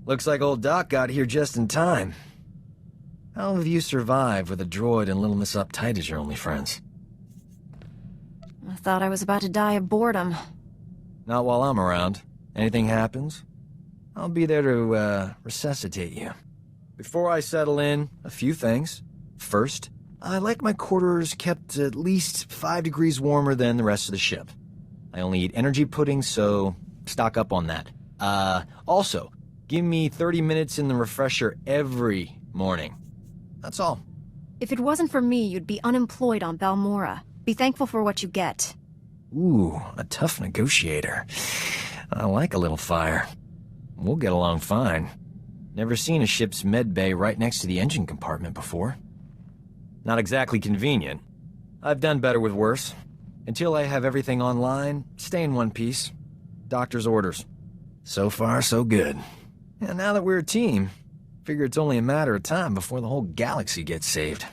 Looks like old Doc got here just in time. How have you survived with a droid and Little Miss Uptight as your only friends? I thought I was about to die of boredom. Not while I'm around. Anything happens, I'll be there to, resuscitate you. Before I settle in, a few things. First, I like my quarters kept at least 5 degrees warmer than the rest of the ship. I only eat energy pudding, so stock up on that. Also, give me 30 minutes in the refresher every morning. That's all. If it wasn't for me, you'd be unemployed on Balmorra. Be thankful for what you get. Ooh, a tough negotiator. I like a little fire. We'll get along fine. Never seen a ship's med bay right next to the engine compartment before. Not exactly convenient. I've done better with worse. Until I have everything online, stay in one piece. Doctor's orders. So far, so good. And now that we're a team, figure it's only a matter of time before the whole galaxy gets saved.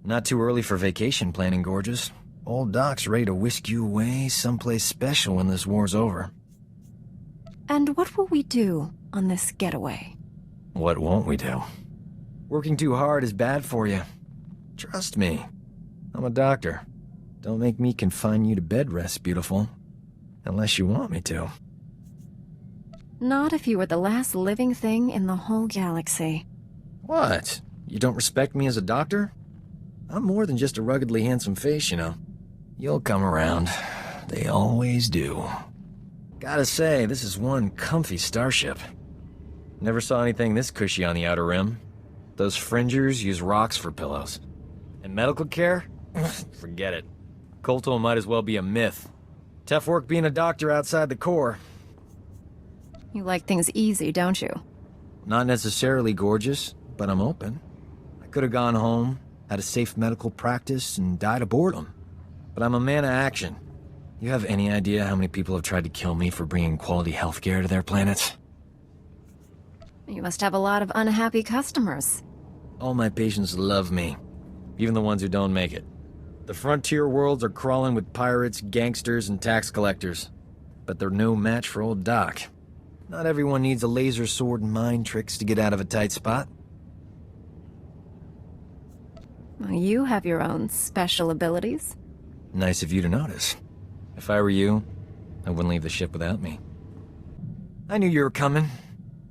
Not too early for vacation planning, Gorgeous. Old Doc's ready to whisk you away someplace special when this war's over. And what will we do on this getaway? What won't we do? Working too hard is bad for you. Trust me. I'm a doctor. Don't make me confine you to bed rest, beautiful. Unless you want me to. Not if you were the last living thing in the whole galaxy. What? You don't respect me as a doctor? I'm more than just a ruggedly handsome face, you know. You'll come around. They always do. Gotta say, this is one comfy starship. Never saw anything this cushy on the Outer Rim. Those fringers use rocks for pillows. And medical care? Forget it. Colto might as well be a myth. Tough work being a doctor outside the Corps. You like things easy, don't you? Not necessarily, Gorgeous, but I'm open. I could have gone home, had a safe medical practice, and died of boredom. But I'm a man of action. You have any idea how many people have tried to kill me for bringing quality healthcare to their planets? You must have a lot of unhappy customers. All my patients love me, even the ones who don't make it. The frontier worlds are crawling with pirates, gangsters, and tax collectors. But they're no match for old Doc. Not everyone needs a laser sword and mind tricks to get out of a tight spot. Well, you have your own special abilities. Nice of you to notice. If I were you, I wouldn't leave the ship without me. I knew you were coming.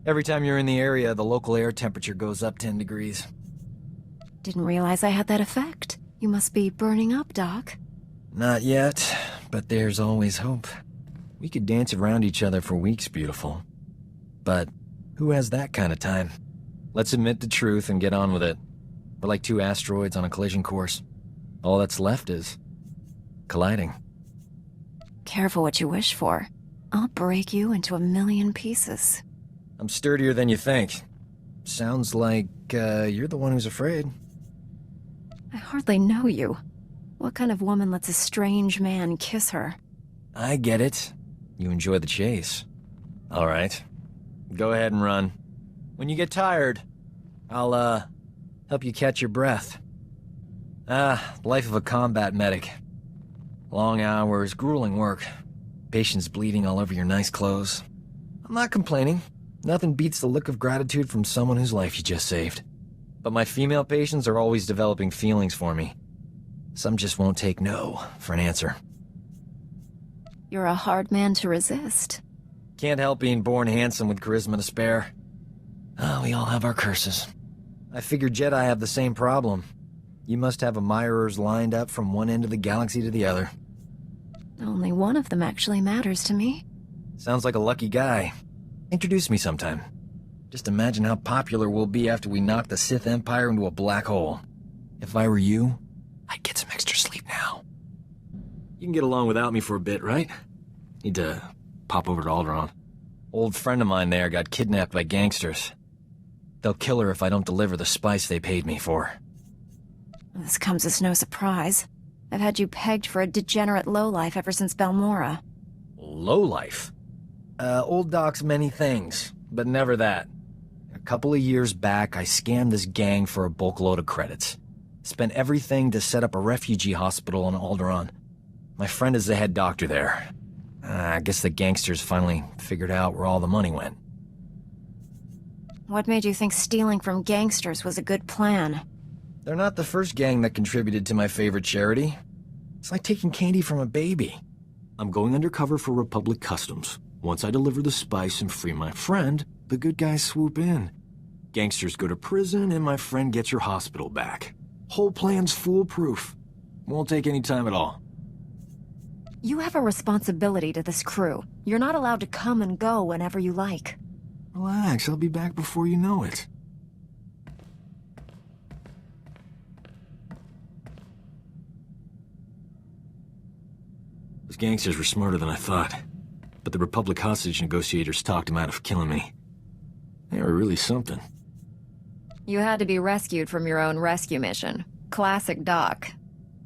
Every time you're in the area, the local air temperature goes up 10 degrees. Didn't realize I had that effect. You must be burning up, Doc. Not yet, but there's always hope. We could dance around each other for weeks, beautiful. But who has that kind of time? Let's admit the truth and get on with it. We're like two asteroids on a collision course. All that's left is colliding. Careful what you wish for. I'll break you into a million pieces. I'm sturdier than you think. Sounds like, you're the one who's afraid. I hardly know you. What kind of woman lets a strange man kiss her? I get it. You enjoy the chase. All right. Go ahead and run. When you get tired, I'll, help you catch your breath. Life of a combat medic. Long hours, grueling work. Patients bleeding all over your nice clothes. I'm not complaining. Nothing beats the look of gratitude from someone whose life you just saved. But my female patients are always developing feelings for me. Some just won't take no for an answer. You're a hard man to resist. Can't help being born handsome with charisma to spare. We all have our curses. I figure Jedi have the same problem. You must have admirers lined up from one end of the galaxy to the other. Only one of them actually matters to me. Sounds like a lucky guy. Introduce me sometime. Just imagine how popular we'll be after we knock the Sith Empire into a black hole. If I were you, I'd get some extra sleep now. You can get along without me for a bit, right? Need to pop over to Alderaan. Old friend of mine there got kidnapped by gangsters. They'll kill her if I don't deliver the spice they paid me for. This comes as no surprise. I've had you pegged for a degenerate lowlife ever since Balmorra. Lowlife? Old Doc's many things, but never that. A couple of years back, I scammed this gang for a bulk load of credits. Spent everything to set up a refugee hospital on Alderaan. My friend is the head doctor there. I guess the gangsters finally figured out where all the money went. What made you think stealing from gangsters was a good plan? They're not the first gang that contributed to my favorite charity. It's like taking candy from a baby. I'm going undercover for Republic Customs. Once I deliver the spice and free my friend, the good guys swoop in. Gangsters go to prison, and my friend gets her hospital back. Whole plan's foolproof. Won't take any time at all. You have a responsibility to this crew. You're not allowed to come and go whenever you like. Relax, I'll be back before you know it. Those gangsters were smarter than I thought, but the Republic hostage negotiators talked them out of killing me. They were really something. You had to be rescued from your own rescue mission. Classic Doc.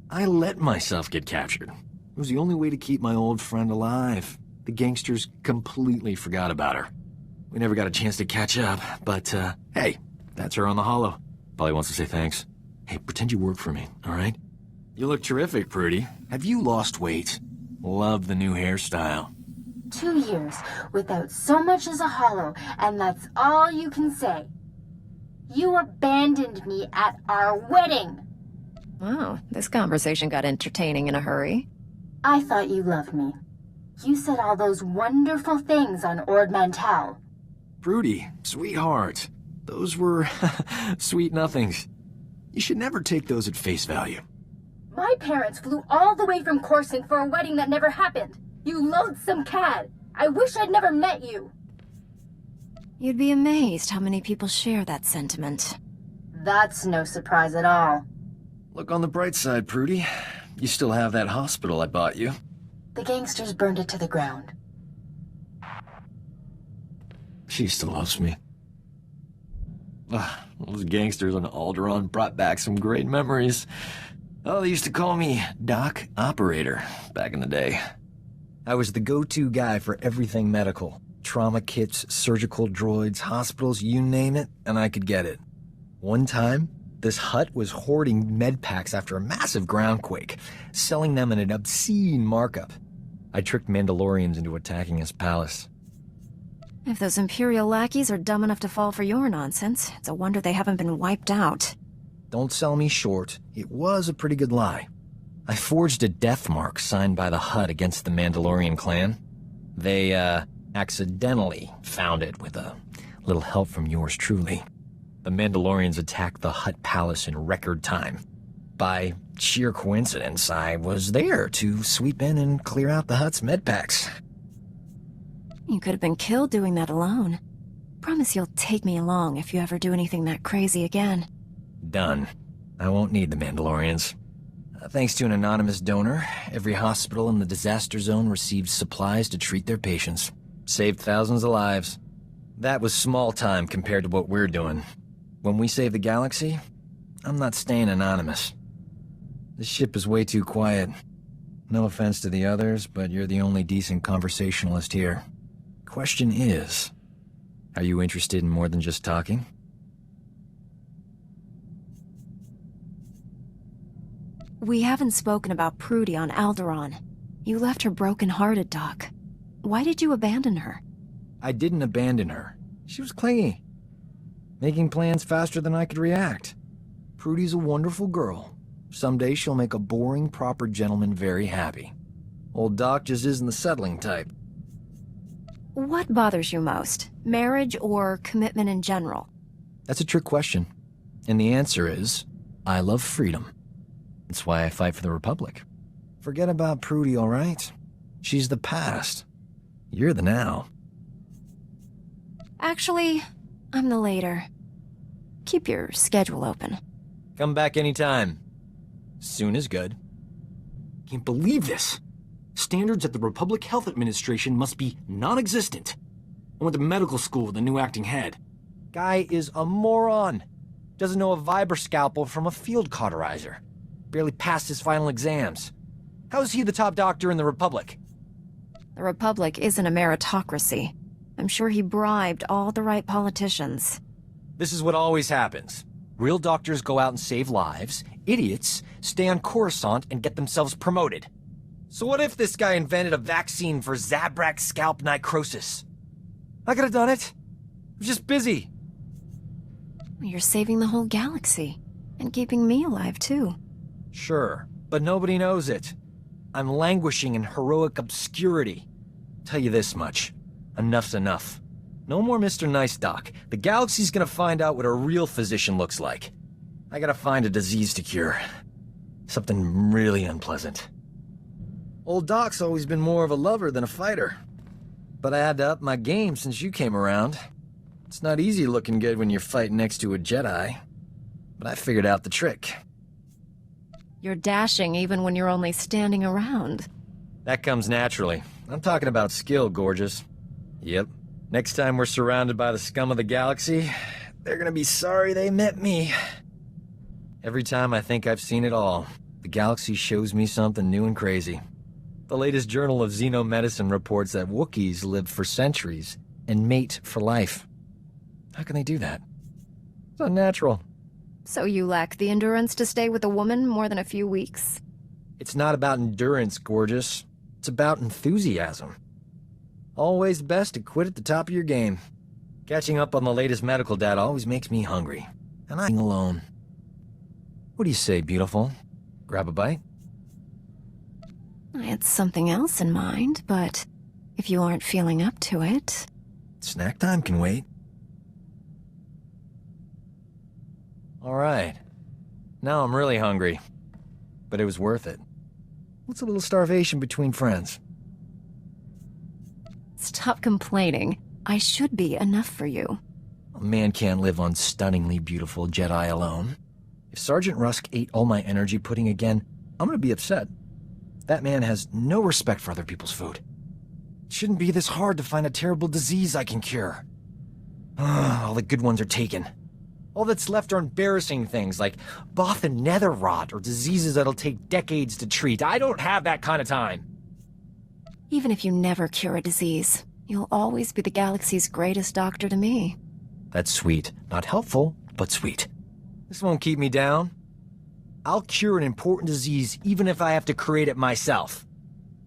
I let myself get captured. It was the only way to keep my old friend alive. The gangsters completely forgot about her. We never got a chance to catch up, but, hey, that's her on the holo. Probably wants to say thanks. Hey, pretend you work for me, all right? You look terrific, Prudy. Have you lost weight? Love the new hairstyle. 2 years without so much as a holo, and that's all you can say. You abandoned me at our wedding. Wow, this conversation got entertaining in a hurry. I thought you loved me. You said all those wonderful things on Ord Mantell. Prudy, sweetheart. Those were sweet nothings. You should never take those at face value. My parents flew all the way from Coruscant for a wedding that never happened. You loathsome cad. I wish I'd never met you. You'd be amazed how many people share that sentiment. That's no surprise at all. Look on the bright side, Prudy. You still have that hospital I bought you. The gangsters burned it to the ground. She still loves me. Those gangsters on Alderaan brought back some great memories. Oh, they used to call me Doc Operator back in the day. I was the go-to guy for everything medical. Trauma kits, surgical droids, hospitals, you name it, and I could get it. One time, this hut was hoarding med packs after a massive groundquake, selling them at an obscene markup. I tricked Mandalorians into attacking his palace. If those Imperial lackeys are dumb enough to fall for your nonsense, it's a wonder they haven't been wiped out. Don't sell me short. It was a pretty good lie. I forged a death mark signed by the Hutt against the Mandalorian clan. They, accidentally found it with a little help from yours truly. The Mandalorians attacked the Hutt palace in record time. By sheer coincidence, I was there to sweep in and clear out the Hutt's medpacks. You could have been killed doing that alone. Promise you'll take me along if you ever do anything that crazy again. Done. I won't need the Mandalorians. Thanks to an anonymous donor, every hospital in the disaster zone received supplies to treat their patients. Saved thousands of lives. That was small time compared to what we're doing. When we save the galaxy, I'm not staying anonymous. This ship is way too quiet. No offense to the others, but you're the only decent conversationalist here. Question is, are you interested in more than just talking? We haven't spoken about Prudy on Alderaan. You left her broken-hearted, Doc. Why did you abandon her? I didn't abandon her. She was clingy. Making plans faster than I could react. Prudy's a wonderful girl. Someday she'll make a boring, proper gentleman very happy. Old Doc just isn't the settling type. What bothers you most? Marriage or commitment in general? That's a trick question. And the answer is, I love freedom. That's why I fight for the Republic. Forget about Prudy, all right? She's the past. You're the now. Actually, I'm the later. Keep your schedule open. Come back anytime. Soon is good. Can't believe this. Standards at the Republic Health Administration must be non-existent. I went to medical school with a new acting head. Guy is a moron. Doesn't know a vibra scalpel from a field cauterizer. Barely passed his final exams. How is he the top doctor in the Republic? The Republic isn't a meritocracy. I'm sure he bribed all the right politicians. This is what always happens. Real doctors go out and save lives. Idiots stay on Coruscant and get themselves promoted. So what if this guy invented a vaccine for Zabrak scalp necrosis? I could have done it. I was just busy. You're saving the whole galaxy. And keeping me alive, too. Sure, but nobody knows it. I'm languishing in heroic obscurity. Tell you this much. Enough's enough. No more Mr. Nice Doc. The galaxy's gonna find out what a real physician looks like. I gotta find a disease to cure. Something really unpleasant. Old Doc's always been more of a lover than a fighter. But I had to up my game since you came around. It's not easy looking good when you're fighting next to a Jedi. But I figured out the trick. You're dashing even when you're only standing around. That comes naturally. I'm talking about skill, gorgeous. Yep. Next time we're surrounded by the scum of the galaxy, they're gonna be sorry they met me. Every time I think I've seen it all, the galaxy shows me something new and crazy. The latest Journal of Xenomedicine reports that Wookiees live for centuries and mate for life. How can they do that? It's unnatural. So you lack the endurance to stay with a woman more than a few weeks? It's not about endurance, gorgeous. It's about enthusiasm. Always best to quit at the top of your game. Catching up on the latest medical data always makes me hungry. And I'm alone. What do you say, beautiful? Grab a bite? I had something else in mind, but if you aren't feeling up to it... Snack time can wait. Alright. Now I'm really hungry. But it was worth it. What's a little starvation between friends? Stop complaining. I should be enough for you. A man can't live on stunningly beautiful Jedi alone. If Sergeant Rusk ate all my energy pudding again, I'm gonna be upset. That man has no respect for other people's food. It shouldn't be this hard to find a terrible disease I can cure. All the good ones are taken. All that's left are embarrassing things like Bothan nether rot or diseases that'll take decades to treat. I don't have that kind of time. Even if you never cure a disease, you'll always be the galaxy's greatest doctor to me. That's sweet. Not helpful, but sweet. This won't keep me down. I'll cure an important disease even if I have to create it myself.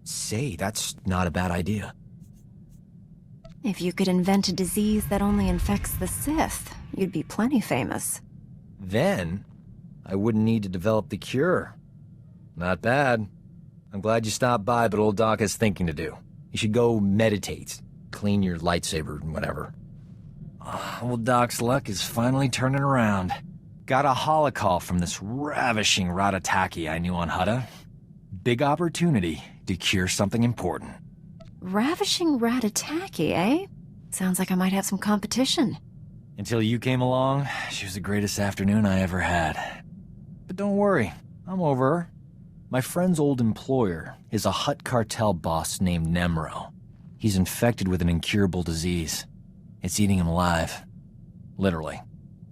Say, that's not a bad idea. If you could invent a disease that only infects the Sith, you'd be plenty famous. Then, I wouldn't need to develop the cure. Not bad. I'm glad you stopped by, but old Doc has thinking to do. You should go meditate, clean your lightsaber and whatever. Old Doc's luck is finally turning around. Got a holocall from this ravishing Ratataki I knew on Hutta. Big opportunity to cure something important. Ravishing Ratataki, eh? Sounds like I might have some competition. Until you came along, she was the greatest afternoon I ever had. But don't worry, I'm over her. My friend's old employer is a Hutt cartel boss named Nemro. He's infected with an incurable disease. It's eating him alive. Literally.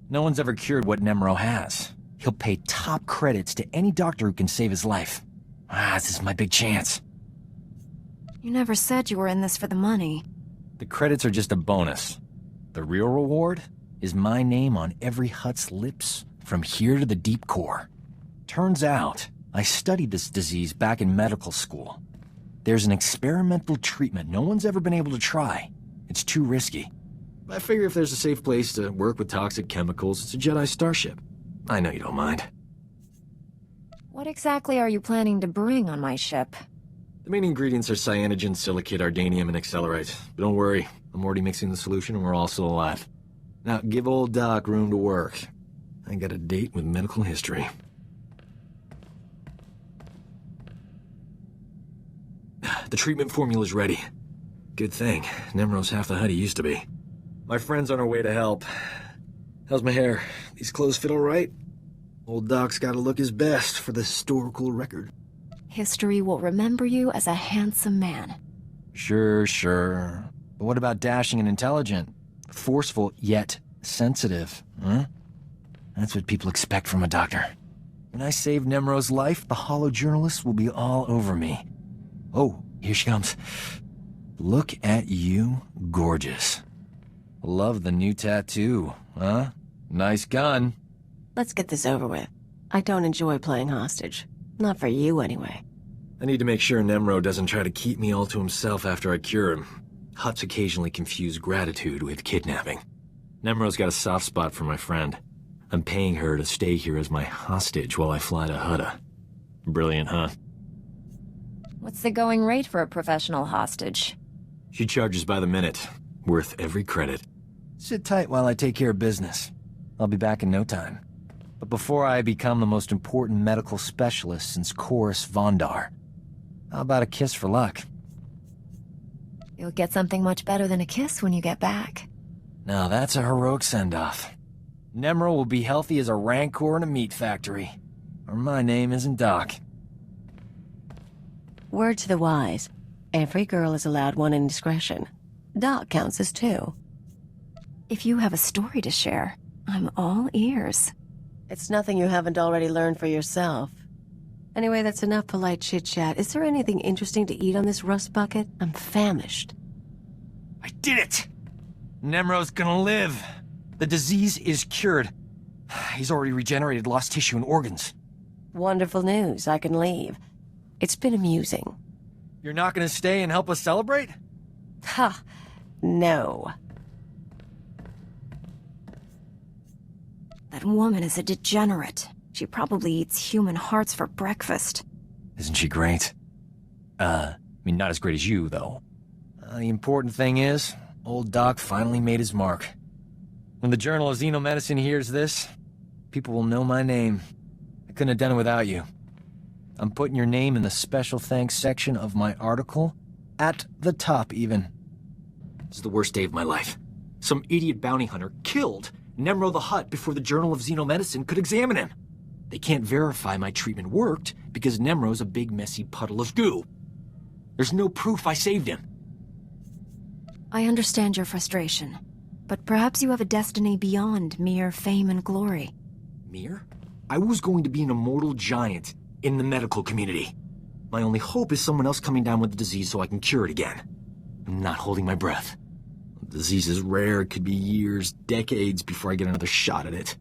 No one's ever cured what Nemro has. He'll pay top credits to any doctor who can save his life. This is my big chance. You never said you were in this for the money. The credits are just a bonus. The real reward is my name on every Hutt's lips from here to the deep core. Turns out, I studied this disease back in medical school. There's an experimental treatment no one's ever been able to try. It's too risky. I figure if there's a safe place to work with toxic chemicals, it's a Jedi starship. I know you don't mind. What exactly are you planning to bring on my ship? The main ingredients are cyanogen, silicate, ardanium, and accelerite. But don't worry, I'm already mixing the solution and we're all still alive. Now, give old Doc room to work. I got a date with medical history. The treatment formula's ready. Good thing. Nemro's half the Hutt he used to be. My friend's on her way to help. How's my hair? These clothes fit all right? Old Doc's gotta look his best for the historical record. History will remember you as a handsome man. Sure. But what about dashing and intelligent? Forceful, yet sensitive, huh? That's what people expect from a doctor. When I save Nemro's life, the holo journalists will be all over me. Oh, here she comes. Look at you, gorgeous. Love the new tattoo, huh? Nice gun. Let's get this over with. I don't enjoy playing hostage. Not for you, anyway. I need to make sure Nemro doesn't try to keep me all to himself after I cure him. Hutts occasionally confuse gratitude with kidnapping. Nemro's got a soft spot for my friend. I'm paying her to stay here as my hostage while I fly to Hutta. Brilliant, huh? What's the going rate for a professional hostage? She charges by the minute. Worth every credit. Sit tight while I take care of business. I'll be back in no time. But before I become the most important medical specialist since Chorus Vondar, how about a kiss for luck? You'll get something much better than a kiss when you get back. Now that's a heroic send-off. Nemra will be healthy as a rancor in a meat factory. Or my name isn't Doc. Word to the wise. Every girl is allowed one indiscretion. Doc counts as two. If you have a story to share, I'm all ears. It's nothing you haven't already learned for yourself. Anyway, that's enough polite chit-chat. Is there anything interesting to eat on this rust bucket? I'm famished. I did it! Nemro's gonna live. The disease is cured. He's already regenerated lost tissue and organs. Wonderful news. I can leave. It's been amusing. You're not gonna stay and help us celebrate? Ha! No. That woman is a degenerate. She probably eats human hearts for breakfast. Isn't she great? Not as great as you, though. The important thing is, old Doc finally made his mark. When the Journal of Xenomedicine hears this, people will know my name. I couldn't have done it without you. I'm putting your name in the special thanks section of my article, at the top even. This is the worst day of my life. Some idiot bounty hunter killed Nemro the Hutt before the Journal of Xenomedicine could examine him. They can't verify my treatment worked because Nemro's a big messy puddle of goo. There's no proof I saved him. I understand your frustration, but perhaps you have a destiny beyond mere fame and glory. Mere? I was going to be an immortal giant in the medical community. My only hope is someone else coming down with the disease so I can cure it again. I'm not holding my breath. The disease is rare. It could be years, decades before I get another shot at it.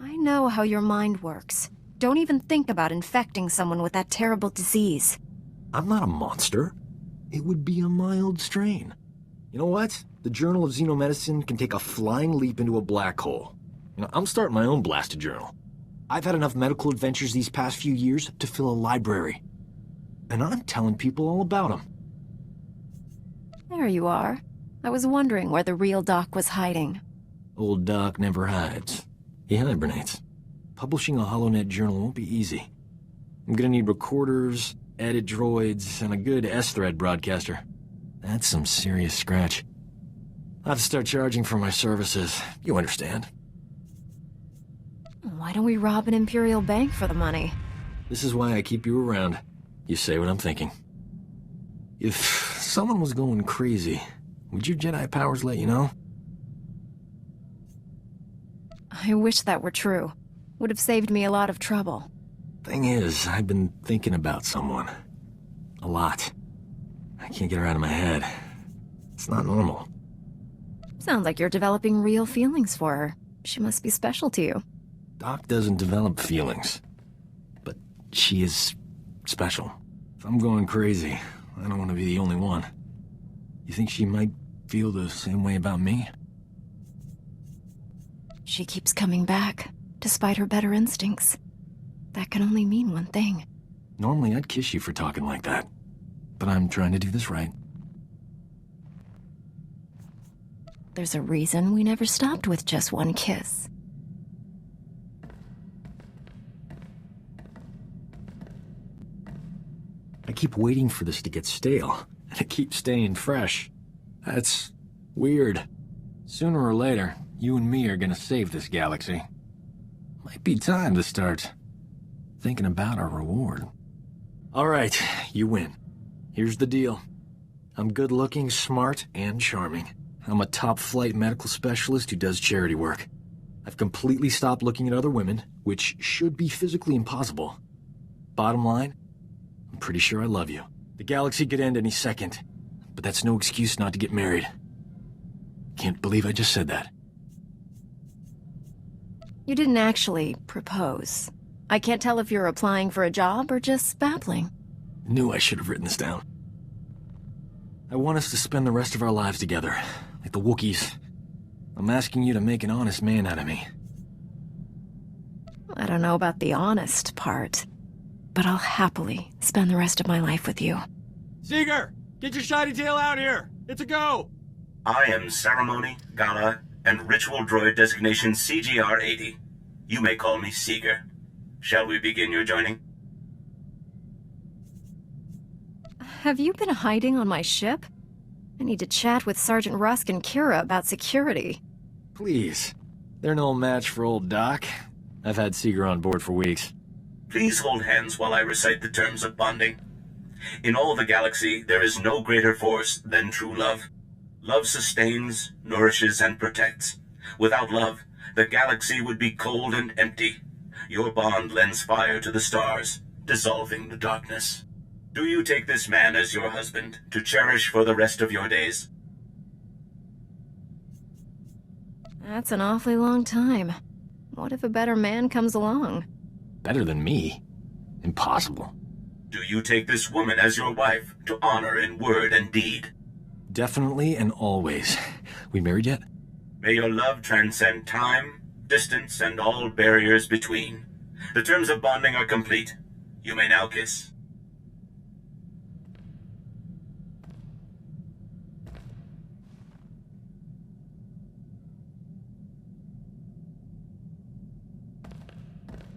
I know how your mind works. Don't even think about infecting someone with that terrible disease. I'm not a monster. It would be a mild strain. You know what? The Journal of Xenomedicine can take a flying leap into a black hole. I'm starting my own blasted journal. I've had enough medical adventures these past few years to fill a library. And I'm telling people all about them. There you are. I was wondering where the real Doc was hiding. Old Doc never hides. He hibernates. Publishing a HoloNet journal won't be easy. I'm gonna need recorders, edit droids, and a good S-thread broadcaster. That's some serious scratch. I'll have to start charging for my services. You understand. Why don't we rob an Imperial bank for the money? This is why I keep you around. You say what I'm thinking. If someone was going crazy, would your Jedi powers let you know? I wish that were true. Would have saved me a lot of trouble. Thing is, I've been thinking about someone. A lot. I can't get her out of my head. It's not normal. Sounds like you're developing real feelings for her. She must be special to you. Doc doesn't develop feelings. But she is special. If I'm going crazy, I don't want to be the only one. You think she might feel the same way about me? She keeps coming back, despite her better instincts. That can only mean one thing. Normally I'd kiss you for talking like that. But I'm trying to do this right. There's a reason we never stopped with just one kiss. I keep waiting for this to get stale, and it keeps staying fresh. That's weird. Sooner or later, you and me are gonna save this galaxy. Might be time to start thinking about our reward. All right, you win. Here's the deal. I'm good-looking, smart, and charming. I'm a top-flight medical specialist who does charity work. I've completely stopped looking at other women, which should be physically impossible. Bottom line, I'm pretty sure I love you. The galaxy could end any second, but that's no excuse not to get married. Can't believe I just said that. You didn't actually propose. I can't tell if you're applying for a job or just babbling. Knew I should have written this down. I want us to spend the rest of our lives together, like the Wookiees. I'm asking you to make an honest man out of me. I don't know about the honest part, but I'll happily spend the rest of my life with you. Seeger, get your shiny tail out here. It's a go. I am Ceremony, Gala, and Ritual Droid designation CGR-80. You may call me Seeger. Shall we begin your joining? Have you been hiding on my ship? I need to chat with Sergeant Rusk and Kira about security. Please. They're no match for old Doc. I've had Seeger on board for weeks. Please hold hands while I recite the terms of bonding. In all the galaxy, there is no greater force than true love. Love sustains, nourishes, and protects. Without love, the galaxy would be cold and empty. Your bond lends fire to the stars, dissolving the darkness. Do you take this man as your husband, to cherish for the rest of your days? That's an awfully long time. What if a better man comes along? Better than me? Impossible. Do you take this woman as your wife, to honor in word and deed? Definitely and always. We married yet? May your love transcend time, distance, and all barriers between. The terms of bonding are complete. You may now kiss.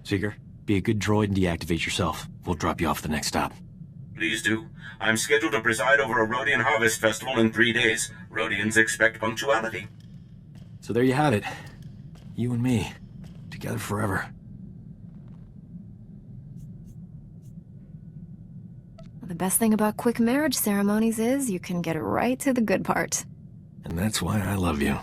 Seeger, be a good droid and deactivate yourself. We'll drop you off at the next stop. Please do. I'm scheduled to preside over a Rhodian Harvest Festival in 3 days. Rhodians expect punctuality. So there you have it. You and me. Together forever. The best thing about quick marriage ceremonies is you can get right to the good part. And that's why I love you.